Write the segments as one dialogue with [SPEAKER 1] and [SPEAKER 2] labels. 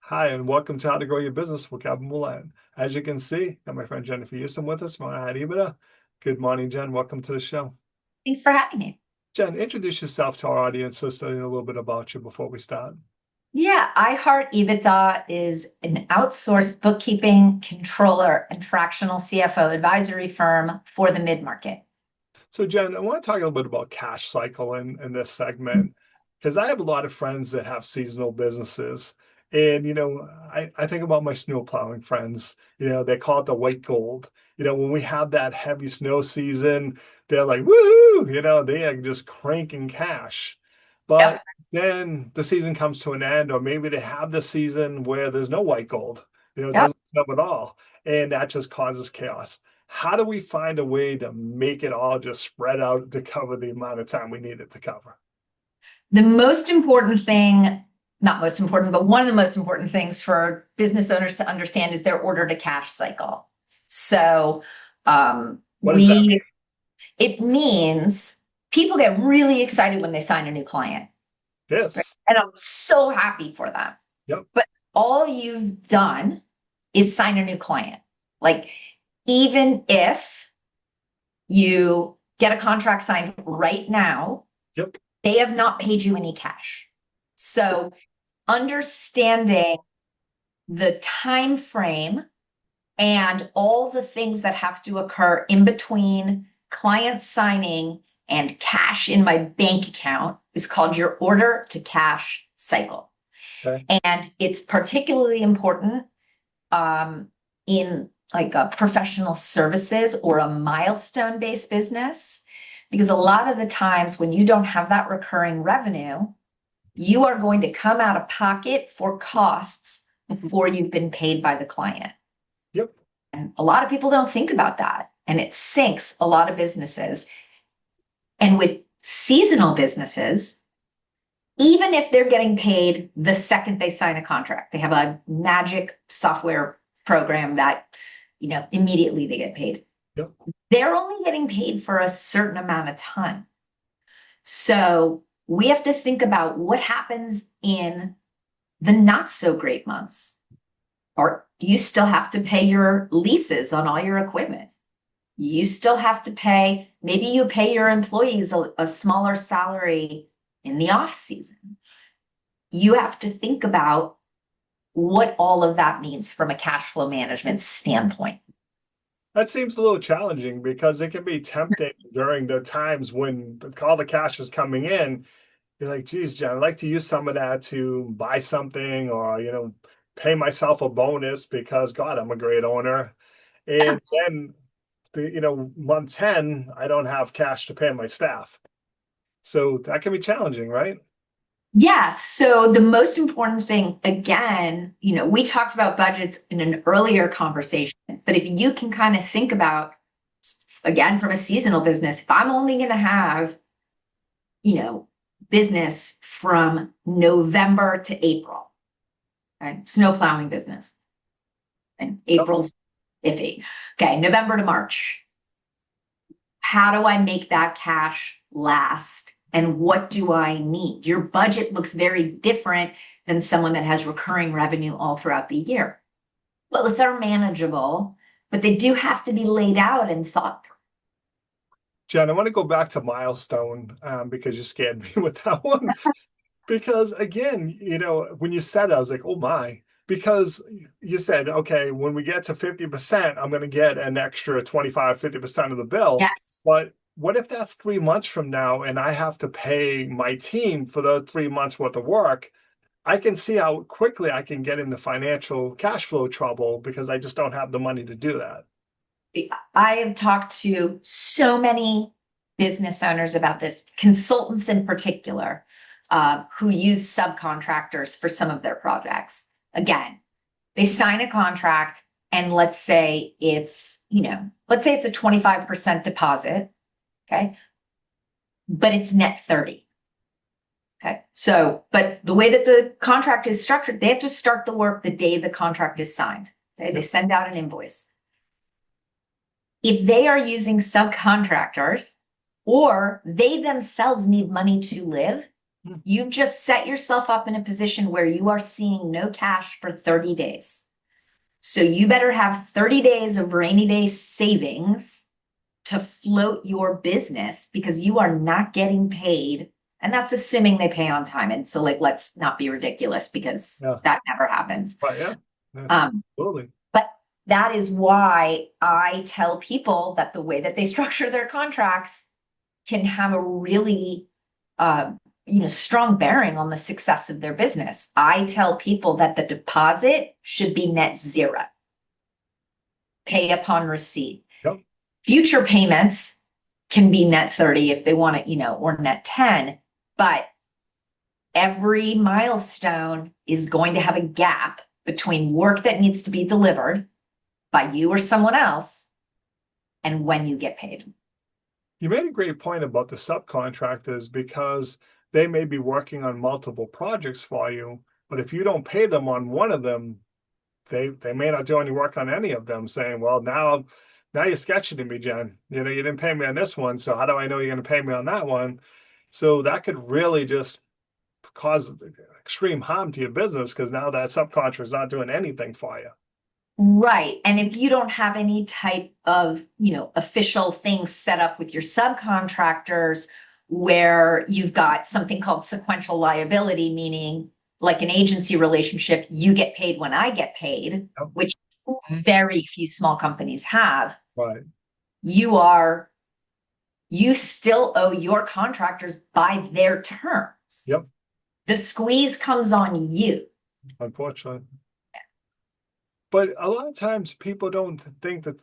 [SPEAKER 1] Hi, and welcome to How to Grow Your Business with Kevin Willett. As you can see, got my friend Jennifer Yousem with us from I Heart EBITDA. Good morning, Jen. Welcome to the show.
[SPEAKER 2] Thanks for having me.
[SPEAKER 1] Jen, introduce yourself to our audience so studying a little bit about you before we start.
[SPEAKER 2] Yeah, I Heart EBITDA is an outsourced bookkeeping, controller, and fractional CFO advisory firm for the mid-market.
[SPEAKER 1] So, Jen, I want to talk a little bit about cash cycle in this segment because I have a lot of friends that have seasonal businesses. And, I think about my snow plowing friends, they call it the white gold. When we have that heavy snow season, they're like, woo, they are just cranking cash. But
[SPEAKER 2] Yep.
[SPEAKER 1] then the season comes to an end, or maybe they have the season where there's no white gold, it
[SPEAKER 2] Yep.
[SPEAKER 1] doesn't snow at all. And that just causes chaos. How do we find a way to make it all just spread out to cover the amount of time we need it to cover?
[SPEAKER 2] The most important thing, not most important, but one of the most important things for business owners to understand is their order to cash cycle. So
[SPEAKER 1] What does that
[SPEAKER 2] we it means people get really excited when they sign a new client,
[SPEAKER 1] mean?
[SPEAKER 2] right?
[SPEAKER 1] Yes.
[SPEAKER 2] And I'm so happy for them.
[SPEAKER 1] Yep.
[SPEAKER 2] But all you've done is sign a new client. Like, even if you get a contract signed right now,
[SPEAKER 1] Yep.
[SPEAKER 2] they have not paid you any cash. So, understanding the time frame and all the things that have to occur in between client signing and cash in my bank account is called your order to cash cycle.
[SPEAKER 1] Okay.
[SPEAKER 2] And it's particularly important in like a professional services or a milestone based business, because a lot of the times when you don't have that recurring revenue, you are going to come out of pocket for costs before you've been paid by the client.
[SPEAKER 1] Yep.
[SPEAKER 2] And a lot of people don't think about that. And it sinks a lot of businesses. And with seasonal businesses, even if they're getting paid the second they sign a contract, they have a magic software program that, immediately they get paid.
[SPEAKER 1] Yep.
[SPEAKER 2] They're only getting paid for a certain amount of time. So we have to think about what happens in the not so great months. Or you still have to pay your leases on all your equipment. You still have to pay, maybe you pay your employees a smaller salary in the off season. You have to think about what all of that means from a cash flow management standpoint.
[SPEAKER 1] That seems a little challenging because it can be tempting during the times when all the cash is coming in. You're like, geez, Jen, I'd like to use some of that to buy something or, pay myself a bonus because God, I'm a great owner. And then month 10, I don't have cash to pay my staff. So that can be challenging, right?
[SPEAKER 2] Yeah. So the most important thing, again, we talked about budgets in an earlier conversation, but if you can kind of think about, again, from a seasonal business, if I'm only going to have, you know, business from November to April, right? Snow plowing business, and
[SPEAKER 1] Yep.
[SPEAKER 2] April's iffy. Okay. November to March. How do I make that cash last? And what do I need? Your budget looks very different than someone that has recurring revenue all throughout the year. Both are manageable, but they do have to be laid out and thought through.
[SPEAKER 1] Jen, I want to go back to milestone because you scared me with that one. Because again, when you said it, I was like, oh my, because you said, okay, when we get to 50%, I'm going to get an extra 25, 50% of the bill.
[SPEAKER 2] Yes.
[SPEAKER 1] But what if that's 3 months from now and I have to pay my team for those 3 months worth of work? I can see how quickly I can get into financial cash flow trouble because I just don't have the money to do that.
[SPEAKER 2] I have talked to so many business owners about this, consultants in particular, who use subcontractors for some of their projects. Again, they sign a contract, and let's say it's a 25% deposit. Okay. But it's net 30. Okay. So, but the way that the contract is structured, they have to start the work the day the contract is signed. Okay. They
[SPEAKER 1] Yep.
[SPEAKER 2] send out an invoice. If they are using subcontractors or they themselves need money to live,
[SPEAKER 1] Hmm.
[SPEAKER 2] You've just set yourself up in a position where you are seeing no cash for 30 days. So you better have 30 days of rainy day savings to float your business because you are not getting paid. And that's assuming they pay on time. And so, like, let's not be ridiculous because
[SPEAKER 1] Yeah.
[SPEAKER 2] that never happens.
[SPEAKER 1] But yeah. Yeah,
[SPEAKER 2] Um,
[SPEAKER 1] absolutely.
[SPEAKER 2] but that is why I tell people that the way that they structure their contracts can have a really uh, strong bearing on the success of their business. I tell people that the deposit should be net zero, pay upon receipt.
[SPEAKER 1] Yep.
[SPEAKER 2] Future payments can be net 30 if they want it, or net 10, but every milestone is going to have a gap between work that needs to be delivered by you or someone else and when you get paid.
[SPEAKER 1] You made a great point about the subcontractors because they may be working on multiple projects for you, but if you don't pay them on one of them, they may not do any work on any of them, saying, "Well, now you're sketching to me, Jen. You didn't pay me on this one, so how do I know you're going to pay me on that one?" So that could really just cause extreme harm to your business because now that subcontractor is not doing anything for you.
[SPEAKER 2] Right. And if you don't have any type of, official things set up with your subcontractors where you've got something called sequential liability, meaning like an agency relationship, you get paid when I get paid,
[SPEAKER 1] Yep.
[SPEAKER 2] which very few small companies have,
[SPEAKER 1] Right.
[SPEAKER 2] you are, you still owe your contractors by their terms.
[SPEAKER 1] Yep.
[SPEAKER 2] The squeeze comes on you.
[SPEAKER 1] Unfortunately. But a lot of times people don't think that,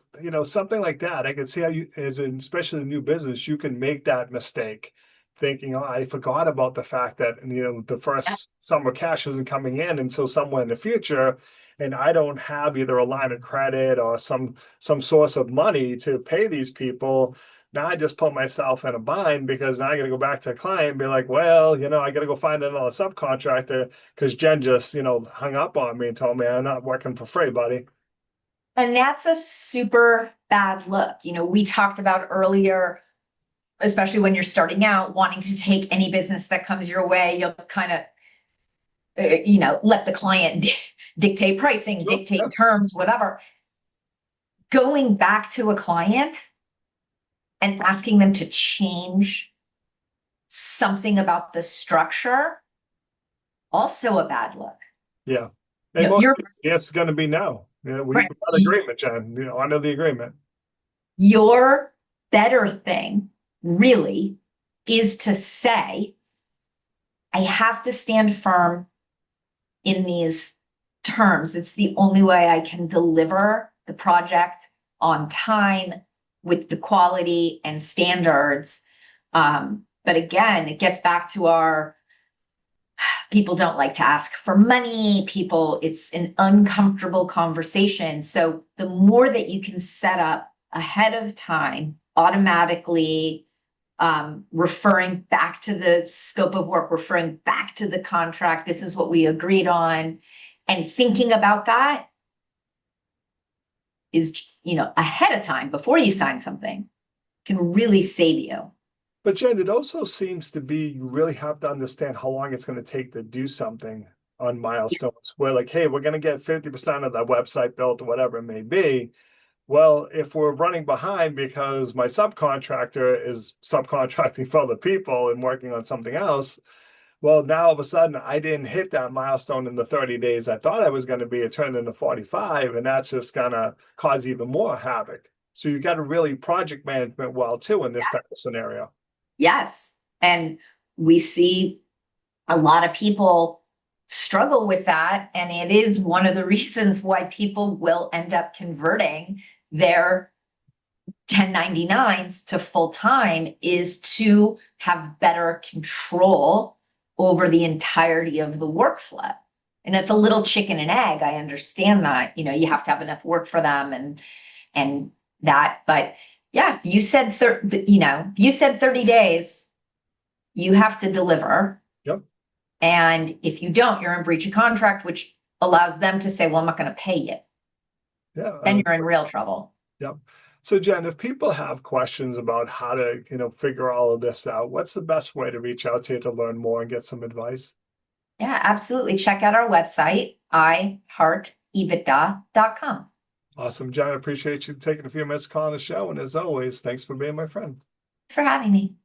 [SPEAKER 1] something like that. I can see how you, especially a new business, you can make that mistake thinking, oh, I forgot about the fact that, the first summer cash isn't coming in until somewhere in the future. And I don't have either a line of credit or some source of money to pay these people. Now I just put myself in a bind because now I got to go back to a client and be like, well, I got to go find another subcontractor because Jen just, hung up on me and told me I'm not working for free, buddy.
[SPEAKER 2] And that's a super bad look. We talked about earlier, especially when you're starting out, wanting to take any business that comes your way. You'll kind of, let the client dictate pricing,
[SPEAKER 1] Yep,
[SPEAKER 2] dictate
[SPEAKER 1] yep,
[SPEAKER 2] terms, whatever. Going back to a client and asking them to change something about the structure, also a bad look.
[SPEAKER 1] yeah. And
[SPEAKER 2] You know,
[SPEAKER 1] most
[SPEAKER 2] your
[SPEAKER 1] cases, it's going to be no. We
[SPEAKER 2] right,
[SPEAKER 1] got agreement, Jen, under the agreement.
[SPEAKER 2] your better thing really is to say, I have to stand firm in these terms. It's the only way I can deliver the project on time with the quality and standards. But again, it gets back to our people don't like to ask for money. It's an uncomfortable conversation. So the more that you can set up ahead of time, automatically referring back to the scope of work, referring back to the contract, this is what we agreed on, and thinking about that is, ahead of time before you sign something can really save you.
[SPEAKER 1] But Jen, it also seems to be you really have to understand how long it's going to take to do something on milestones. Where like, hey, we're going to get 50% of that website built or whatever it may be. Well, if we're running behind because my subcontractor is subcontracting for other people and working on something else, well, now all of a sudden I didn't hit that milestone in the 30 days I thought I was going to be. It turned into 45, and that's just going to cause even more havoc. So you got to really project management well too in this type of scenario.
[SPEAKER 2] Yes. And we see a lot of people struggle with that. And it is one of the reasons why people will end up converting their 1099s to full time is to have better control over the entirety of the workflow. And it's a little chicken and egg. I understand that, you have to have enough work for them and that, but yeah, you said, you said 30 days, you have to deliver.
[SPEAKER 1] Yep.
[SPEAKER 2] And if you don't, you're in breach of contract, which allows them to say, well, I'm not going to pay you.
[SPEAKER 1] Yeah.
[SPEAKER 2] Then you're in real trouble.
[SPEAKER 1] Yep. So Jen, if people have questions about how to, figure all of this out, what's the best way to reach out to you to learn more and get some advice?
[SPEAKER 2] Yeah, absolutely. Check out our website, iheartebitda.com.
[SPEAKER 1] Awesome, Jen. I appreciate you taking a few minutes to call on the show. And as always, thanks for being my friend.
[SPEAKER 2] Thanks for having me.